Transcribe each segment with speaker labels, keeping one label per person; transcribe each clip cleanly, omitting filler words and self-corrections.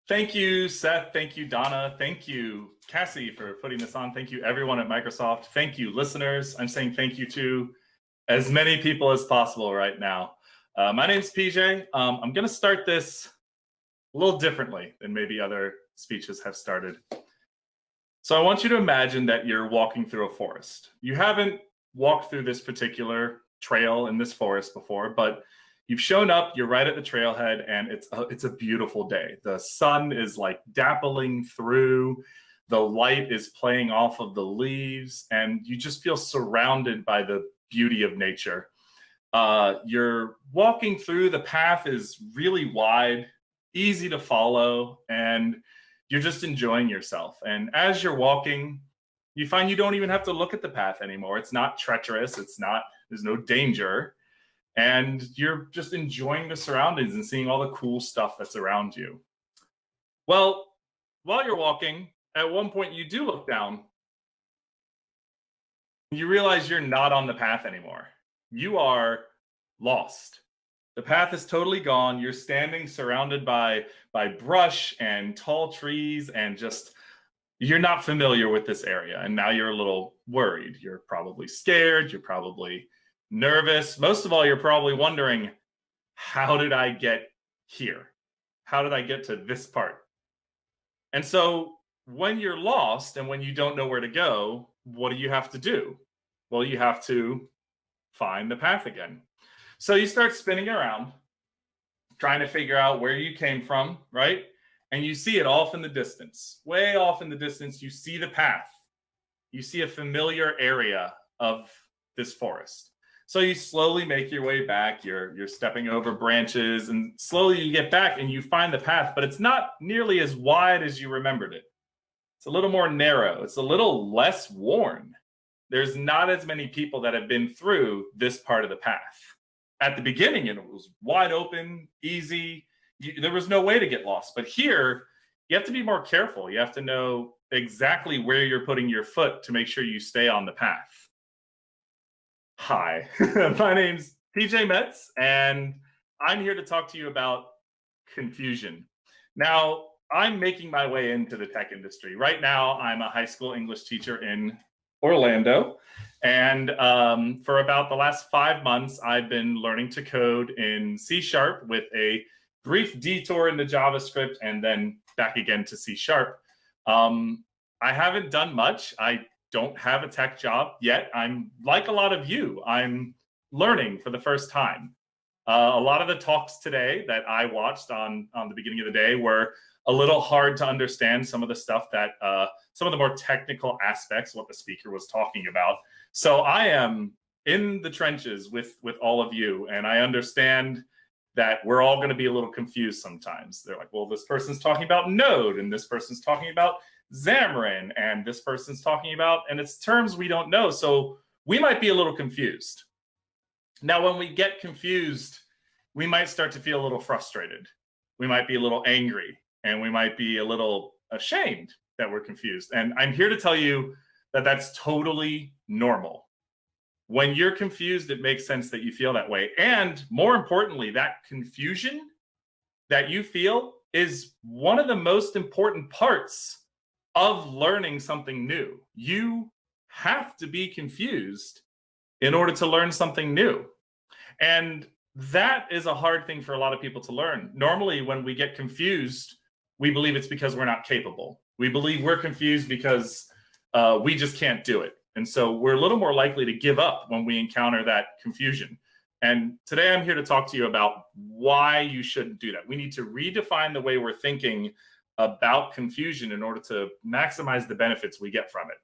Speaker 1: Thank you, Seth. Thank you, Donna. Thank you, Cassie, for putting this on. Thank you, everyone at Microsoft. Thank you, listeners. I'm saying thank you to as many people as possible right now. My name's PJ. I'm going to start this a little differently than maybe other speeches have started. So I want you to imagine that you're walking through a forest. You haven't walked through this particular trail in this forest before, but you've shown up, you're right at the trailhead, and it's a beautiful day. The sun is like dappling through, the light is playing off of the leaves, and you just feel surrounded by the beauty of nature. You're walking through, the path is really wide, easy to follow, and you're just enjoying yourself. And as you're walking, you find you don't even have to look at the path anymore. It's not treacherous, there's no danger. And you're just enjoying the surroundings and seeing all the cool stuff that's around you. Well, while you're walking, at one point you do look down. You realize you're not on the path anymore. You are lost. The path is totally gone. You're standing surrounded by brush and tall trees, and just you're not familiar with this area. And now you're a little worried. You're probably scared. You're probably nervous. Most of all, you're probably wondering, how did I get here? How did I get to this part? And so when you're lost and when you don't know where to go, what do you have to do? Well, you have to find the path again. So you start spinning around, trying to figure out where you came from, right? And you see it off in the distance. Way off in the distance, you see the path. You see a familiar area of this forest. So you slowly make your way back. You're stepping over branches, and slowly you get back and you find the path, but it's not nearly as wide as you remembered it. It's a little more narrow. It's a little less worn. There's not as many people that have been through this part of the path. At the beginning, it was wide open, easy. There was no way to get lost. But here, you have to be more careful. You have to know exactly where you're putting your foot to make sure you stay on the path. Hi, my name's PJ Metz, and I'm here to talk to you about confusion. Now, I'm making my way into the tech industry. Right now, I'm a high school English teacher in Orlando, and for about the last 5 months, I've been learning to code in C# with a brief detour into JavaScript and then back again to C#. I haven't done much. I don't have a tech job yet. I'm like a lot of you. I'm learning for the first time. A lot of the talks today that I watched on the beginning of the day were a little hard to understand, some of the stuff that, some of the more technical aspects, what the speaker was talking about. So I am in the trenches with all of you, and I understand that we're all going to be a little confused sometimes. They're like, well, this person's talking about Node, and this person's talking about Xamarin, and this person's talking about, and it's terms we don't know. So we might be a little confused. Now, when we get confused, we might start to feel a little frustrated. We might be a little angry, and we might be a little ashamed that we're confused. And I'm here to tell you that that's totally normal. When you're confused, it makes sense that you feel that way. And more importantly, that confusion that you feel is one of the most important parts of learning something new. You have to be confused in order to learn something new. And that is a hard thing for a lot of people to learn. Normally, when we get confused, we believe it's because we're not capable. We believe we're confused because we just can't do it. And so we're a little more likely to give up when we encounter that confusion. And today I'm here to talk to you about why you shouldn't do that. We need to redefine the way we're thinking about confusion in order to maximize the benefits we get from it.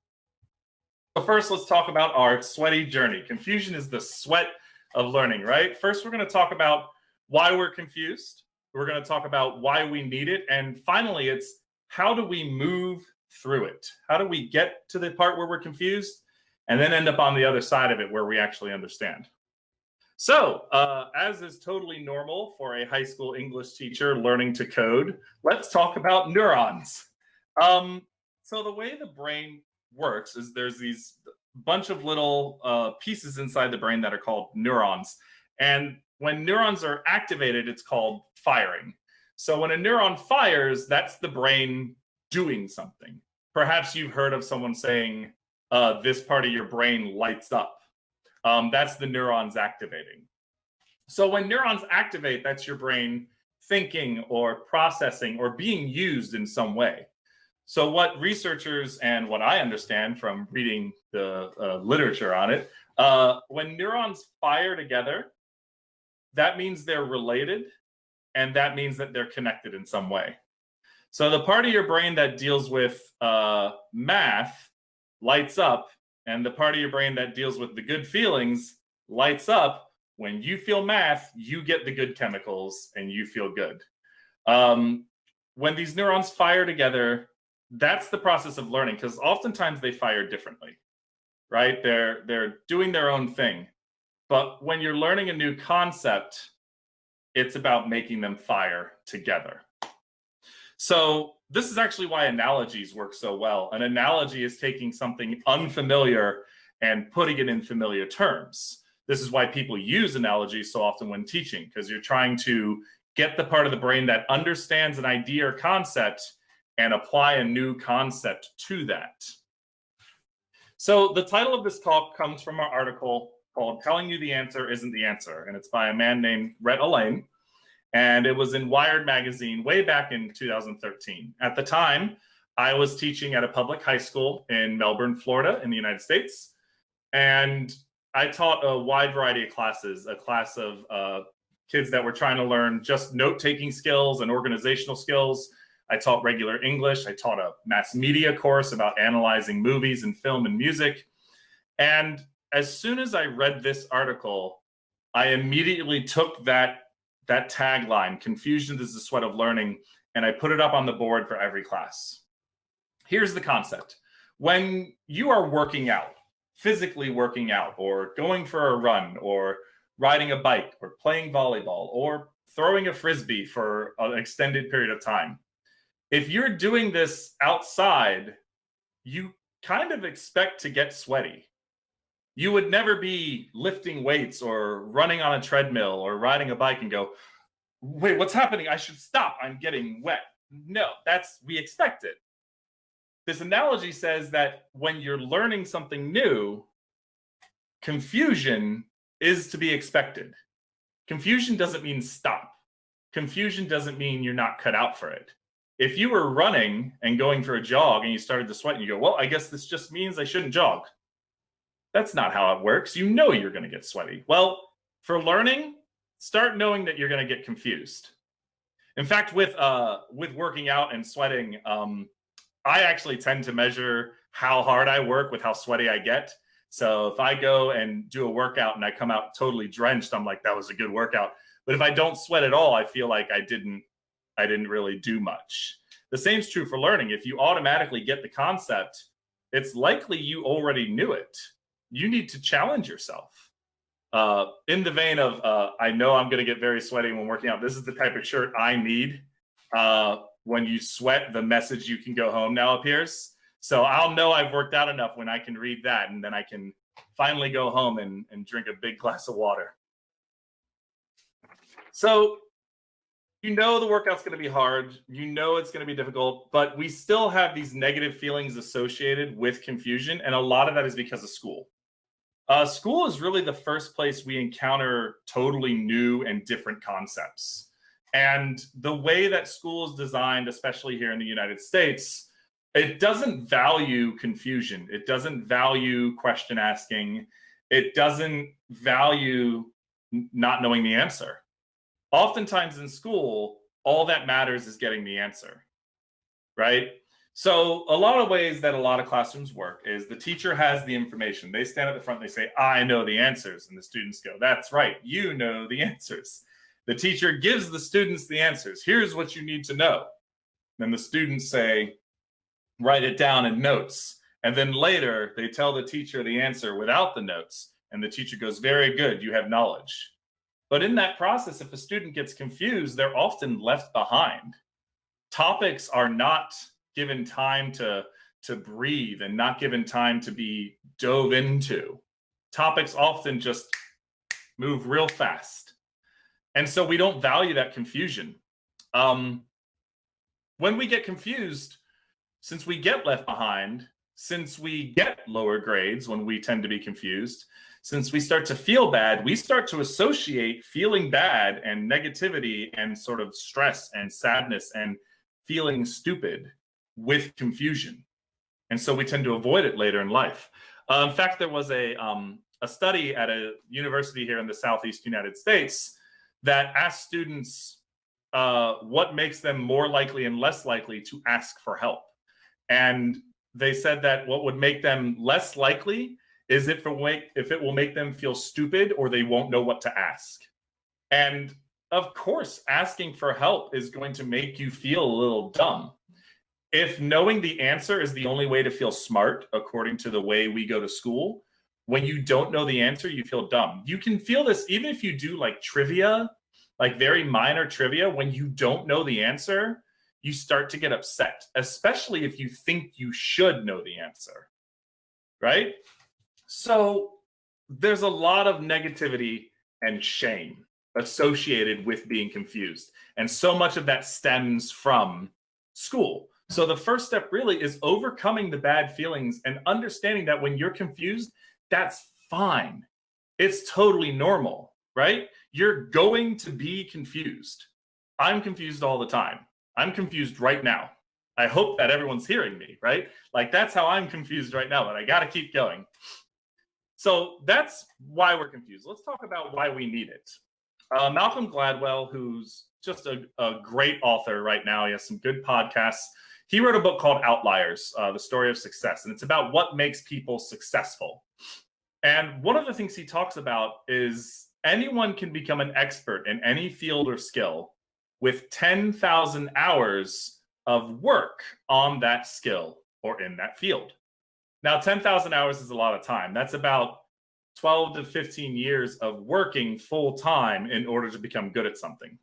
Speaker 1: So first, let's talk about our sweaty journey. Confusion is the sweat of learning, right? First, we're going to talk about why we're confused. We're going to talk about why we need it. And finally, it's how do we move through it? How do we get to the part where we're confused and then end up on the other side of it where we actually understand? So, as is totally normal for a high school English teacher learning to code, let's talk about neurons. So the way the brain works is there's these bunch of little pieces inside the brain that are called neurons. And when neurons are activated, it's called firing. So when a neuron fires, that's the brain doing something. Perhaps you've heard of someone saying, this part of your brain lights up. That's the neurons activating. So when neurons activate, that's your brain thinking or processing or being used in some way. So what researchers and what I understand from reading the literature on it, when neurons fire together, that means they're related, and that means that they're connected in some way. So the part of your brain that deals with math lights up, and the part of your brain that deals with the good feelings lights up. When you feel math, you get the good chemicals and you feel good. When these neurons fire together, that's the process of learning, because oftentimes they fire differently, right? They're doing their own thing. But when you're learning a new concept, it's about making them fire together. So this is actually why analogies work so well. An analogy is taking something unfamiliar and putting it in familiar terms. This is why people use analogies so often when teaching, because you're trying to get the part of the brain that understands an idea or concept and apply a new concept to that. So the title of this talk comes from our article called "Telling You the Answer Isn't the Answer," and it's by a man named Rhett Allain. And it was in Wired magazine way back in 2013. At the time, I was teaching at a public high school in Melbourne, Florida, in the United States. And I taught a wide variety of classes, a class of kids that were trying to learn just note-taking skills and organizational skills. I taught regular English. I taught a mass media course about analyzing movies and film and music. And as soon as I read this article, I immediately took that tagline, "Confusion is the sweat of learning," and I put it up on the board for every class. Here's the concept. When you are working out, physically working out, or going for a run, or riding a bike, or playing volleyball, or throwing a frisbee for an extended period of time, if you're doing this outside, you kind of expect to get sweaty. You would never be lifting weights or running on a treadmill or riding a bike and go, "Wait, what's happening? I should stop. I'm getting wet." No, we expect it. This analogy says that when you're learning something new, confusion is to be expected. Confusion doesn't mean stop. Confusion doesn't mean you're not cut out for it. If you were running and going for a jog and you started to sweat and you go, "Well, I guess this just means I shouldn't jog." That's not how it works. You know you're going to get sweaty. Well, for learning, start knowing that you're going to get confused. In fact, with working out and sweating, I actually tend to measure how hard I work with how sweaty I get. So if I go and do a workout and I come out totally drenched, I'm like, that was a good workout. But if I don't sweat at all, I feel like I didn't really do much. The same is true for learning. If you automatically get the concept, it's likely you already knew it. You need to challenge yourself. In the vein of, I know I'm going to get very sweaty when working out. This is the type of shirt I need. When you sweat, the message "you can go home now" appears. So I'll know I've worked out enough when I can read that, and then I can finally go home and drink a big glass of water. So you know the workout's going to be hard. You know it's going to be difficult, but we still have these negative feelings associated with confusion, and a lot of that is because of school. School is really the first place we encounter totally new and different concepts. And the way that school is designed, especially here in the United States, it doesn't value confusion. It doesn't value question asking. It doesn't value not knowing the answer. Oftentimes in school, all that matters is getting the answer, right? So a lot of ways that a lot of classrooms work is the teacher has the information. They stand at the front, they say, "I know the answers." And the students go, "That's right, you know the answers." The teacher gives the students the answers. "Here's what you need to know." Then the students say, "Write it down in notes." And then later they tell the teacher the answer without the notes. And the teacher goes, "Very good, you have knowledge." But in that process, if a student gets confused, they're often left behind. Topics are not given time to breathe and not given time to be dove into. Topics often just move real fast. And so we don't value that confusion. When we get confused, since we get left behind, since we get lower grades when we tend to be confused, since we start to feel bad, we start to associate feeling bad and negativity and sort of stress and sadness and feeling stupid with confusion. And so we tend to avoid it later in life. In fact, there was a study at a university here in the Southeast United States that asked students what makes them more likely and less likely to ask for help. And they said that what would make them less likely is if it will make them feel stupid or they won't know what to ask. And of course, asking for help is going to make you feel a little dumb. If knowing the answer is the only way to feel smart, according to the way we go to school, when you don't know the answer, you feel dumb. You can feel this even if you do like trivia, like very minor trivia. When you don't know the answer, you start to get upset, especially if you think you should know the answer, right? So there's a lot of negativity and shame associated with being confused. And so much of that stems from school. So the first step really is overcoming the bad feelings and understanding that when you're confused, that's fine. It's totally normal, right? You're going to be confused. I'm confused all the time. I'm confused right now. I hope that everyone's hearing me, right? Like that's how I'm confused right now, but I got to keep going. So that's why we're confused. Let's talk about why we need it. Malcolm Gladwell, who's just a great author right now, he has some good podcasts. He wrote a book called Outliers, The Story of Success, and it's about what makes people successful. And one of the things he talks about is anyone can become an expert in any field or skill with 10,000 hours of work on that skill or in that field. Now, 10,000 hours is a lot of time. That's about 12 to 15 years of working full time in order to become good at something.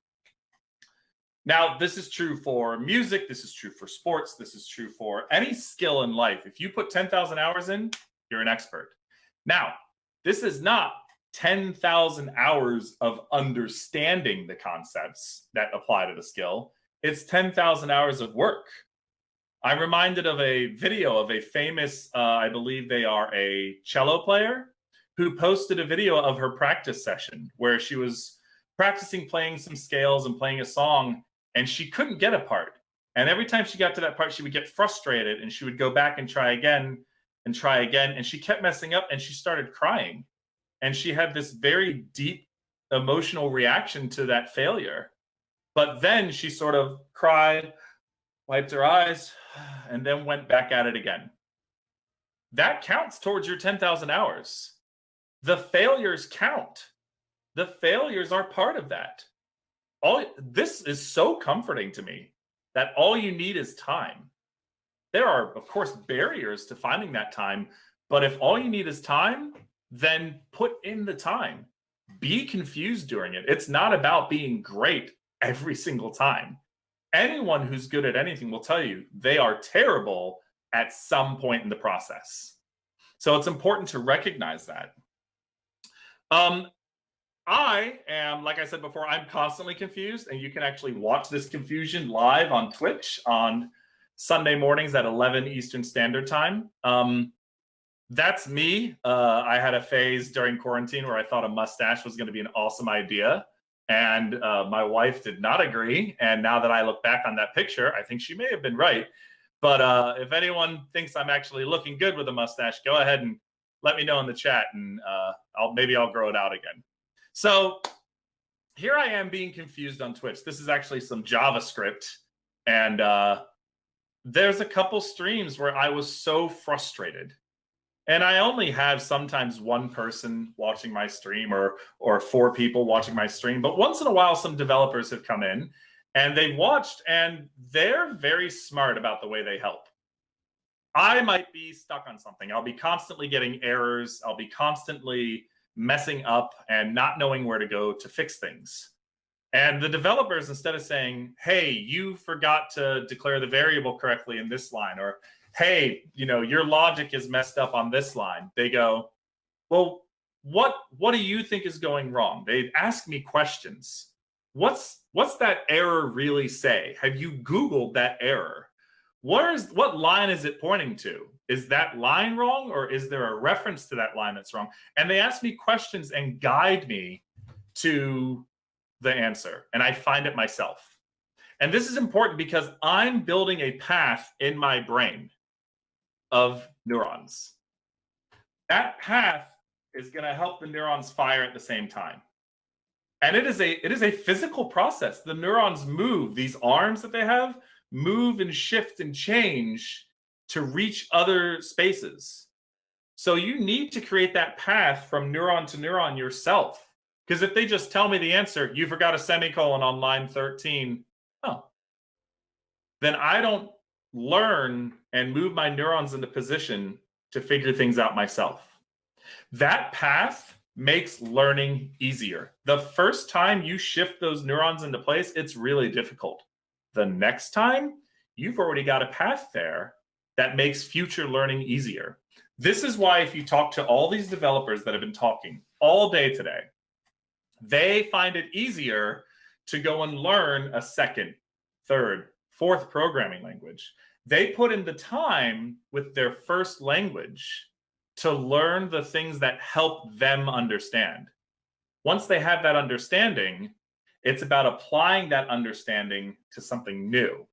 Speaker 1: Now, this is true for music. This is true for sports. This is true for any skill in life. If you put 10,000 hours in, you're an expert. Now, this is not 10,000 hours of understanding the concepts that apply to the skill. It's 10,000 hours of work. I'm reminded of a video of a famous, I believe they are a cello player, who posted a video of her practice session where she was practicing playing some scales and playing a song, and she couldn't get a part. And every time she got to that part, she would get frustrated and she would go back and try again and try again. And she kept messing up and she started crying. And she had this very deep emotional reaction to that failure. But then she sort of cried, wiped her eyes, and then went back at it again. That counts towards your 10,000 hours. The failures count. The failures are part of that. This is so comforting to me that all you need is time. There are, of course, barriers to finding that time, but if all you need is time, then put in the time. Be confused during it. It's not about being great every single time. Anyone who's good at anything will tell you they are terrible at some point in the process. So it's important to recognize that. I am, like I said before, I'm constantly confused, and you can actually watch this confusion live on Twitch on Sunday mornings at 11 Eastern Standard Time. That's me. I had a phase during quarantine where I thought a mustache was going to be an awesome idea, and my wife did not agree. And now that I look back on that picture, I think she may have been right. But if anyone thinks I'm actually looking good with a mustache, go ahead and let me know in the chat, and maybe I'll grow it out again. So here I am being confused on Twitch. This is actually some JavaScript, and there's a couple streams where I was so frustrated. And I only have sometimes one person watching my stream or 4 people watching my stream. But once in a while, some developers have come in and they've watched, and they're very smart about the way they help. I might be stuck on something. I'll be constantly getting errors. I'll be constantly messing up and not knowing where to go to fix things. And the developers, instead of saying, hey, you forgot to declare the variable correctly in this line, or hey, your logic is messed up on this line, they go, well, what do you think is going wrong? They ask me questions. what's that error really say? Have you Googled that error? What line is it pointing to? Is that line wrong, or is there a reference to that line that's wrong? And they ask me questions and guide me to the answer, and I find it myself. And this is important because I'm building a path in my brain of neurons. That path is going to help the neurons fire at the same time. And it is a physical process. The neurons move, these arms that they have move and shift and change to reach other spaces. So you need to create that path from neuron to neuron yourself. Because if they just tell me the answer, you forgot a semicolon on line 13, then I don't learn and move my neurons into position to figure things out myself. That path makes learning easier. The first time you shift those neurons into place, it's really difficult. The next time, you've already got a path there that makes future learning easier. This is why if you talk to all these developers that have been talking all day today, they find it easier to go and learn a second, third, fourth programming language. They put in the time with their first language to learn the things that help them understand. Once they have that understanding, it's about applying that understanding to something new.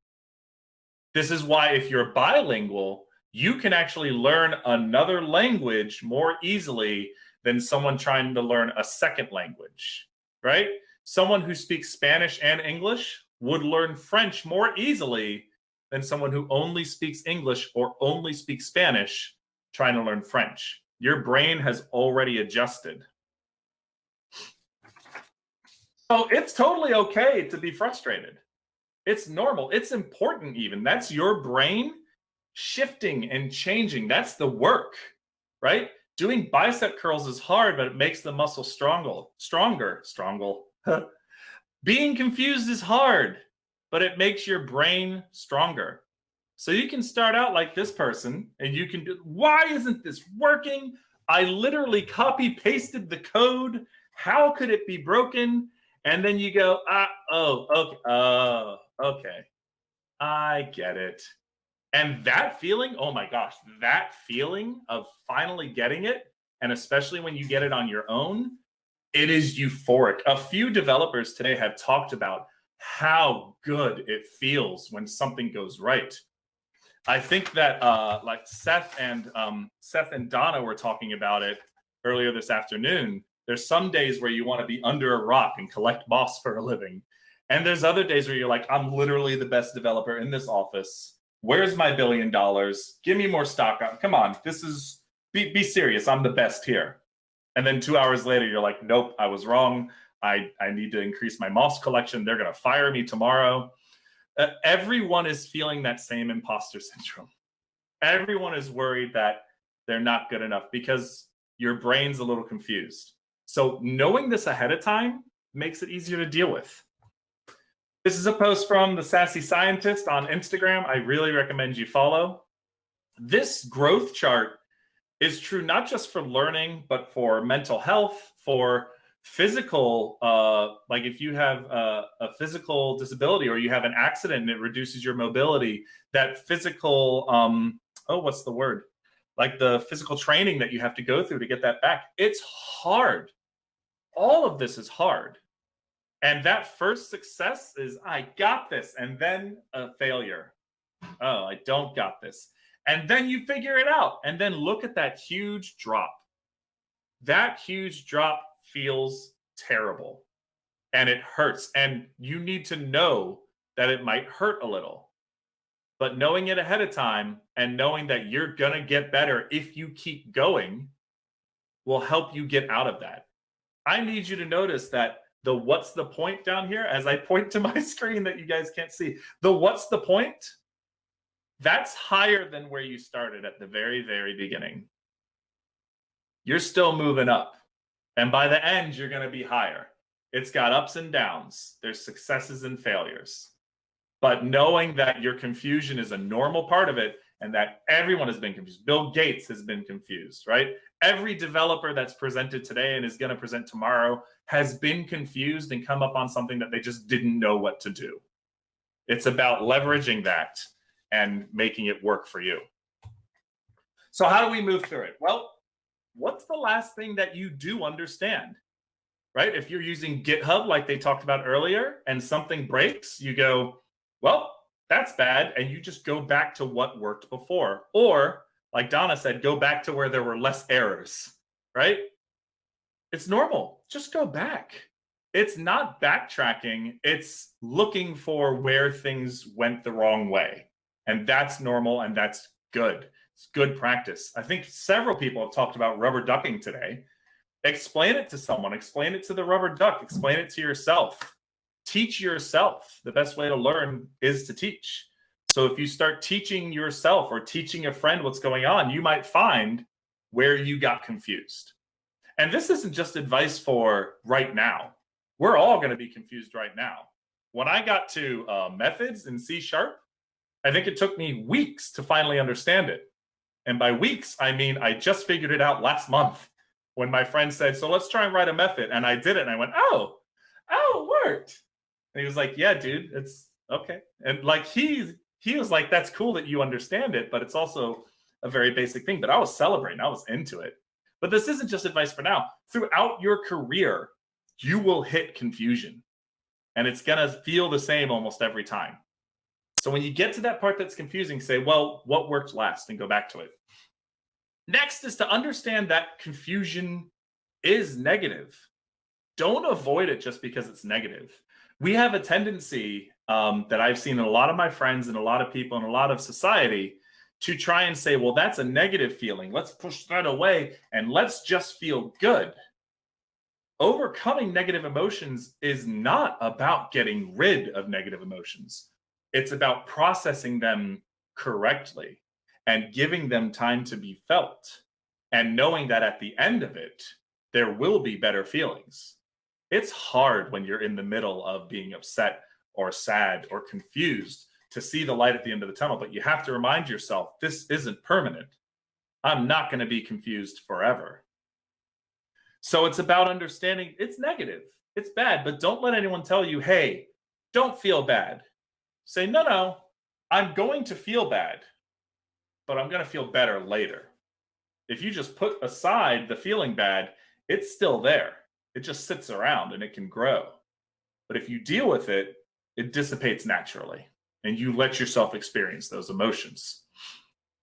Speaker 1: This is why if you're bilingual, you can actually learn another language more easily than someone trying to learn a second language, right? Someone who speaks Spanish and English would learn French more easily than someone who only speaks English or only speaks Spanish trying to learn French. Your brain has already adjusted. So it's totally okay to be frustrated. It's normal. It's important even. That's your brain shifting and changing. That's the work, right? Doing bicep curls is hard, but it makes the muscle stronger. Being confused is hard, but it makes your brain stronger. So you can start out like this person and you can do, why isn't this working? I literally copy pasted the code. How could it be broken? And then you go, okay. I get it. And that feeling, oh my gosh, that feeling of finally getting it, and especially when you get it on your own, it is euphoric. A few developers today have talked about how good it feels when something goes right. I think that like Seth and Donna were talking about it earlier this afternoon. There's some days where you want to be under a rock and collect moss for a living. And there's other days where you're like, I'm literally the best developer in this office. Where's my $1 billion? Give me more stock. Come on, this is, be serious. I'm the best here. And then 2 hours later, you're like, nope, I was wrong. I need to increase my moss collection. They're going to fire me tomorrow. Everyone is feeling that same imposter syndrome. Everyone is worried that they're not good enough because your brain's a little confused. So knowing this ahead of time makes it easier to deal with. This is a post from the Sassy Scientist on Instagram. I really recommend you follow. This growth chart is true not just for learning, but for mental health, for physical, like if you have a physical disability or you have an accident and it reduces your mobility, that physical, what's the word? Like the physical training that you have to go through to get that back. It's hard. All of this is hard. And that first success is, I got this. And then a failure. Oh, I don't got this. And then you figure it out. And then look at that huge drop. That huge drop feels terrible. And it hurts. And you need to know that it might hurt a little. But knowing it ahead of time and knowing that you're going to get better if you keep going will help you get out of that. I need you to notice that the what's the point down here, as I point to my screen that you guys can't see, the what's the point, that's higher than where you started at the very, very beginning. You're still moving up. And by the end, you're going to be higher. It's got ups and downs. There's successes and failures. But knowing that your confusion is a normal part of it and that everyone has been confused. Bill Gates has been confused, right? Every developer that's presented today and is going to present tomorrow has been confused and come up on something that they just didn't know what to do. It's about leveraging that and making it work for you. So how do we move through it? Well, what's the last thing that you do understand? Right? If you're using GitHub, like they talked about earlier, and something breaks, you go, well, that's bad. And you just go back to what worked before. Or, like Donna said, go back to where there were less errors, right? It's normal. Just go back. It's not backtracking. It's looking for where things went the wrong way. And that's normal and that's good. It's good practice. I think several people have talked about rubber ducking today. Explain it to someone, explain it to the rubber duck, explain it to yourself. Teach yourself. The best way to learn is to teach. So if you start teaching yourself or teaching a friend what's going on, you might find where you got confused. And this isn't just advice for right now. We're all going to be confused right now. When I got to methods in C#, I think it took me weeks to finally understand it. And by weeks, I mean I just figured it out last month. When my friend said, so let's try and write a method. And I did it. And I went, oh, it worked. And he was like, yeah, dude, it's okay. And like, he was like, that's cool that you understand it, but it's also a very basic thing. But I was celebrating, I was into it. But this isn't just advice for now. Throughout your career, you will hit confusion. And it's going to feel the same almost every time. So when you get to that part that's confusing, say, well, what worked last? And go back to it. Next is to understand that confusion is negative. Don't avoid it just because it's negative. We have a tendency that I've seen in a lot of my friends and a lot of people in a lot of society to try and say, well, that's a negative feeling. Let's push that away and let's just feel good. Overcoming negative emotions is not about getting rid of negative emotions. It's about processing them correctly and giving them time to be felt, and knowing that at the end of it, there will be better feelings. It's hard when you're in the middle of being upset or sad or confused to see the light at the end of the tunnel, but you have to remind yourself, this isn't permanent. I'm not going to be confused forever. So it's about understanding it's negative, it's bad, but don't let anyone tell you, hey, don't feel bad. Say, no, I'm going to feel bad, but I'm going to feel better later. If you just put aside the feeling bad, it's still there. It just sits around and it can grow. But if you deal with it, it dissipates naturally and you let yourself experience those emotions.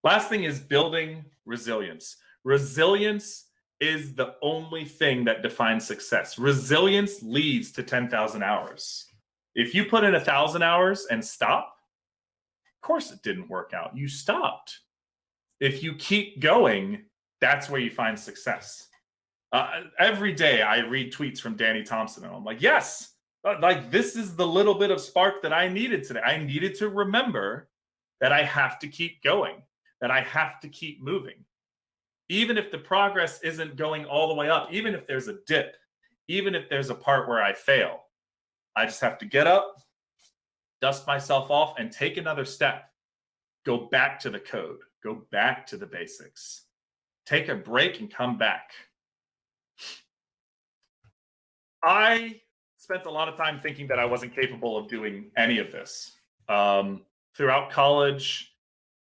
Speaker 1: Last thing is building resilience. Resilience is the only thing that defines success. Resilience leads to 10,000 hours. If you put in 1,000 hours and stop, of course it didn't work out. You stopped. If you keep going, that's where you find success. Every day I read tweets from Danny Thompson and I'm like, yes, like this is the little bit of spark that I needed today. I needed to remember that I have to keep going, that I have to keep moving. Even if the progress isn't going all the way up, even if there's a dip, even if there's a part where I fail, I just have to get up, dust myself off, and take another step. Go back to the code. Go back to the basics. Take a break and come back. I spent a lot of time thinking that I wasn't capable of doing any of this. Throughout college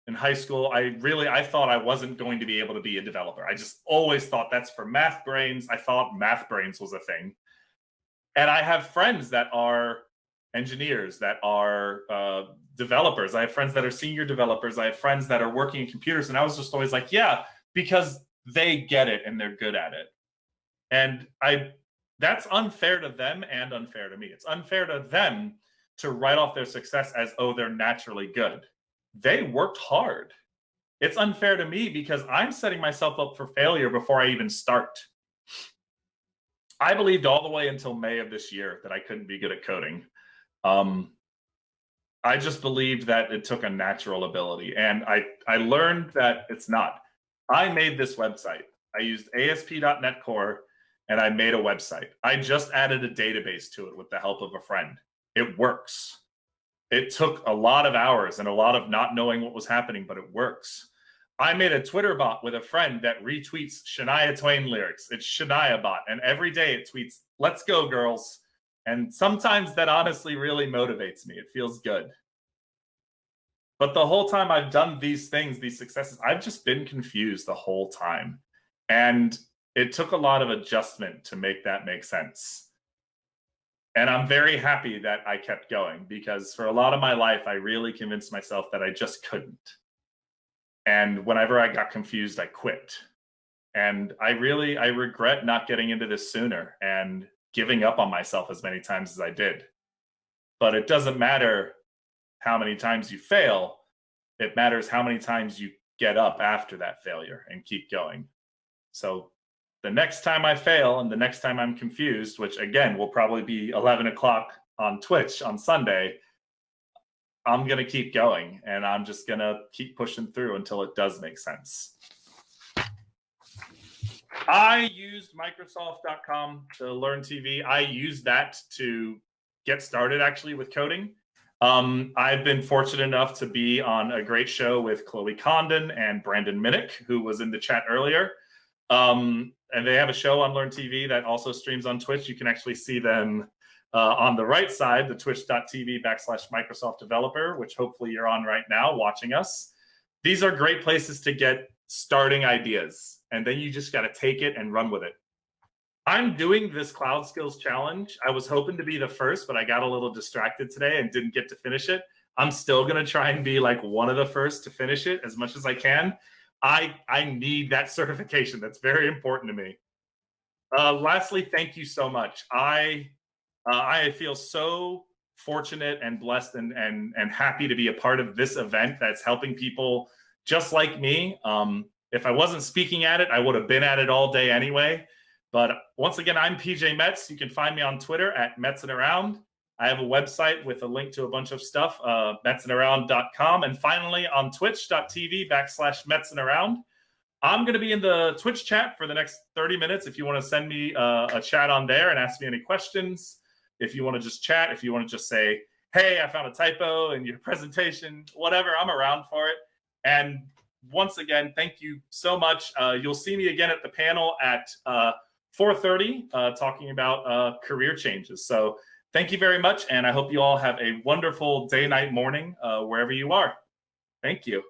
Speaker 1: and high school, I thought I wasn't going to be able to be a developer. I just always thought that's for math brains. I thought math brains was a thing. And I have friends that are engineers, that are developers. I have friends that are senior developers. I have friends that are working in computers. And I was just always like, yeah, because they get it and they're good at it. And that's unfair to them and unfair to me. It's unfair to them to write off their success as, oh, they're naturally good. They worked hard. It's unfair to me because I'm setting myself up for failure before I even start. I believed all the way until May of this year that I couldn't be good at coding. I just believed that it took a natural ability. And I learned that it's not. I made this website. I used ASP.NET Core and I made a website. I just added a database to it with the help of a friend. It works. It took a lot of hours and a lot of not knowing what was happening, but it works. I made a Twitter bot with a friend that retweets Shania Twain lyrics. It's Shania bot, and every day it tweets, "Let's go, girls." And sometimes that honestly really motivates me. It feels good. But the whole time I've done these things, these successes, I've just been confused the whole time. And it took a lot of adjustment to make that make sense. And I'm very happy that I kept going, because for a lot of my life, I really convinced myself that I just couldn't. And whenever I got confused, I quit. And I regret not getting into this sooner and giving up on myself as many times as I did. But it doesn't matter how many times you fail. It matters how many times you get up after that failure and keep going. So the next time I fail and the next time I'm confused, which again will probably be 11 o'clock on Twitch on Sunday, I'm going to keep going, and I'm just going to keep pushing through until it does make sense. I used Microsoft.com to learn TV. I used that to get started actually with coding. I've been fortunate enough to be on a great show with Chloe Condon and Brandon Minnick, who was in the chat earlier. And they have a show on Learn TV that also streams on Twitch. You can actually see them on the right side, the twitch.tv/Microsoft Developer, which hopefully you're on right now watching us. These are great places to get starting ideas, and then you just got to take it and run with it. I'm doing this Cloud Skills Challenge. I was hoping to be the first, but I got a little distracted today and didn't get to finish it. I'm still going to try and be like one of the first to finish it as much as I can. I need that certification. That's very important to me. Lastly, thank you so much. I feel so fortunate and blessed and happy to be a part of this event that's helping people just like me. If I wasn't speaking at it, I would have been at it all day anyway. But once again, I'm PJ Metz. You can find me on Twitter at MetzandAround. I have a website with a link to a bunch of stuff, metsandaround.com. And finally, on twitch.tv/MetzandAround. I'm going to be in the Twitch chat for the next 30 minutes. If you want to send me a chat on there and ask me any questions, if you want to just chat, if you want to just say, hey, I found a typo in your presentation, whatever, I'm around for it. And once again, thank you so much. You'll see me again at the panel at 4:30 talking about career changes. So thank you very much. And I hope you all have a wonderful day, night, morning, wherever you are. Thank you.